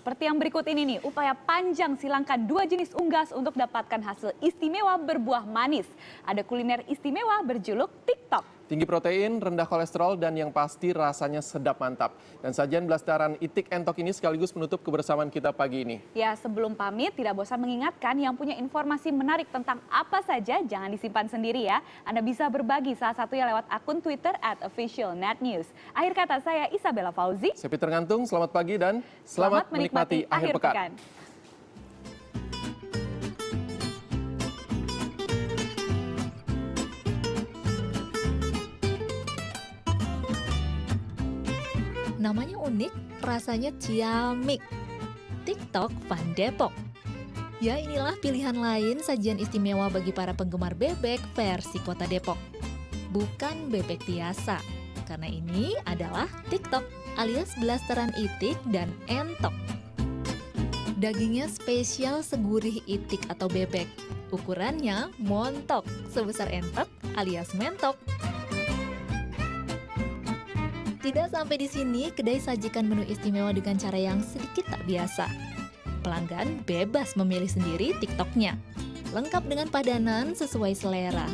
seperti yang berikut ini nih, upaya panjang silangkan 2 jenis unggas untuk dapatkan hasil istimewa berbuah manis. Ada kuliner istimewa berjuluk TikTok. Tinggi protein, rendah kolesterol, dan yang pasti rasanya sedap mantap. Dan sajian blasteran Itik Entok ini sekaligus menutup kebersamaan kita pagi ini. Ya, sebelum pamit tidak bosan mengingatkan yang punya informasi menarik tentang apa saja jangan disimpan sendiri ya. Anda bisa berbagi salah satunya lewat akun Twitter @officialnetnews. Akhir kata saya Isabella Fauzi. Saya Peter Ngantung, selamat pagi dan selamat menikmati akhir pekan. Namanya unik, rasanya ciamik. TikTok Fun Depok. Ya, inilah pilihan lain sajian istimewa bagi para penggemar bebek versi Kota Depok. Bukan bebek biasa, karena ini adalah TikTok alias blasteran itik dan entok. Dagingnya spesial segurih itik atau bebek. Ukurannya montok, sebesar entok alias mentok. Tidak sampai di sini, kedai sajikan menu istimewa dengan cara yang sedikit tak biasa. Pelanggan bebas memilih sendiri TikToknya, lengkap dengan padanan sesuai selera.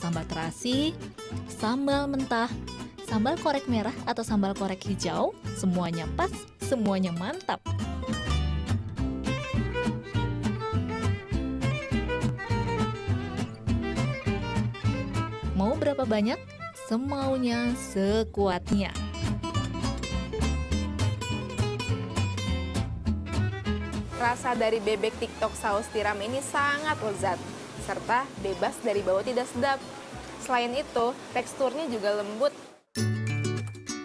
Sambal terasi, sambal mentah, sambal korek merah atau sambal korek hijau, semuanya pas, semuanya mantap. Mau berapa banyak? Semaunya, sekuatnya. Rasa dari bebek TikTok saus tiram ini sangat lezat, serta bebas dari bau tidak sedap. Selain itu, teksturnya juga lembut.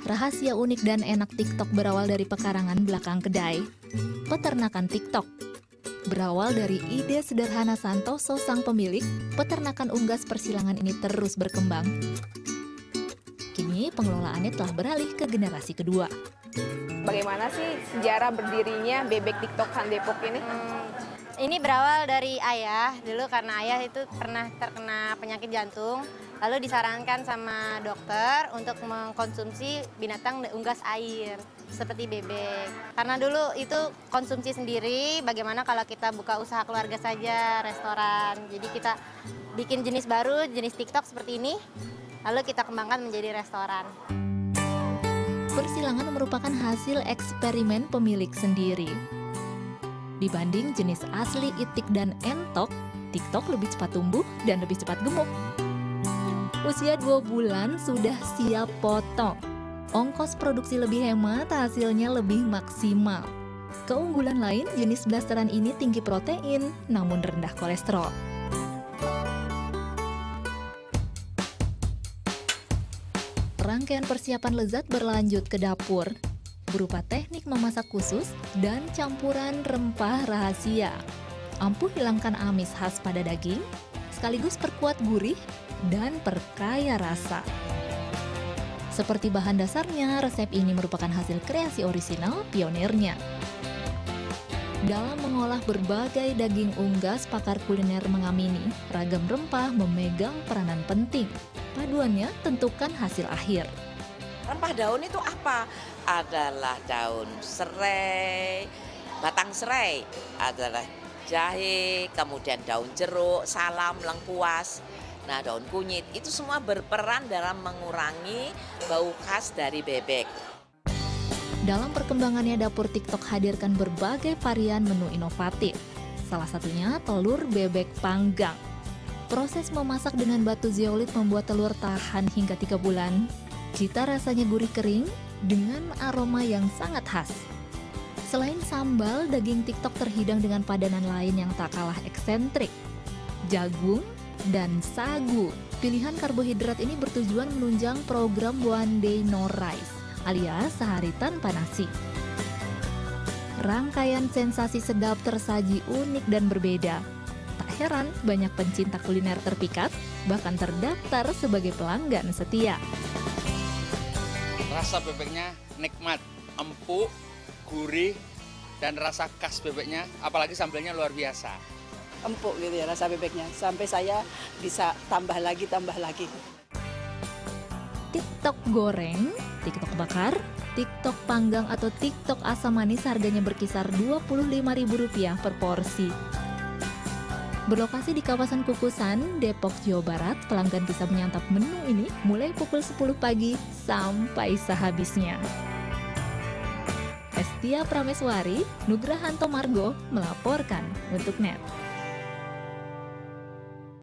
Rahasia unik dan enak TikTok berawal dari pekarangan belakang kedai. Peternakan TikTok. Berawal dari ide sederhana Santoso sang pemilik, peternakan unggas persilangan ini terus berkembang. Kini pengelolaannya telah beralih ke generasi kedua. Bagaimana sih sejarah berdirinya bebek TikTok Fun Depok ini? Ini berawal dari ayah, dulu karena ayah itu pernah terkena penyakit jantung, lalu disarankan sama dokter untuk mengkonsumsi binatang unggas air, seperti bebek. Karena dulu itu konsumsi sendiri, bagaimana kalau kita buka usaha keluarga saja, restoran. Jadi kita bikin jenis baru, jenis TikTok seperti ini, lalu kita kembangkan menjadi restoran. Persilangan merupakan hasil eksperimen pemilik sendiri. Dibanding jenis asli itik dan entok, TikTok lebih cepat tumbuh dan lebih cepat gemuk. Usia 2 bulan sudah siap potong. Ongkos produksi lebih hemat, hasilnya lebih maksimal. Keunggulan lain, jenis blasteran ini tinggi protein, namun rendah kolesterol. Rangkaian persiapan lezat berlanjut ke dapur, berupa teknik memasak khusus dan campuran rempah rahasia. Ampuh hilangkan amis khas pada daging, sekaligus perkuat gurih dan perkaya rasa. Seperti bahan dasarnya, resep ini merupakan hasil kreasi orisinal pionirnya. Dalam mengolah berbagai daging unggas, pakar kuliner mengamini ragam rempah memegang peranan penting. Paduannya tentukan hasil akhir. Rempah daun itu apa? Adalah daun serai, batang serai, adalah jahe, kemudian daun jeruk, salam, lengkuas, nah daun kunyit. Itu semua berperan dalam mengurangi bau khas dari bebek. Dalam perkembangannya, dapur TikTok hadirkan berbagai varian menu inovatif. Salah satunya telur bebek panggang. Proses memasak dengan batu zeolit membuat telur tahan hingga 3 bulan. Cita rasanya gurih kering dengan aroma yang sangat khas. Selain sambal, daging TikTok terhidang dengan padanan lain yang tak kalah eksentrik. Jagung dan sagu. Pilihan karbohidrat ini bertujuan menunjang program One Day No Rice, alias sehari tanpa nasi. Rangkaian sensasi sedap tersaji unik dan berbeda. Tak heran banyak pencinta kuliner terpikat, bahkan terdaftar sebagai pelanggan setia. Rasa bebeknya nikmat, empuk, gurih, dan rasa khas bebeknya, apalagi sambalnya luar biasa. Empuk gitu ya rasa bebeknya, sampai saya bisa tambah lagi. TikTok goreng, TikTok bakar, TikTok panggang atau TikTok asam manis harganya berkisar Rp25.000 per porsi. Berlokasi di kawasan Kukusan, Depok, Jawa Barat, pelanggan bisa menyantap menu ini mulai pukul 10 pagi sampai sehabisnya. Estia Prameswari, Nugrahanto Margo melaporkan untuk NET.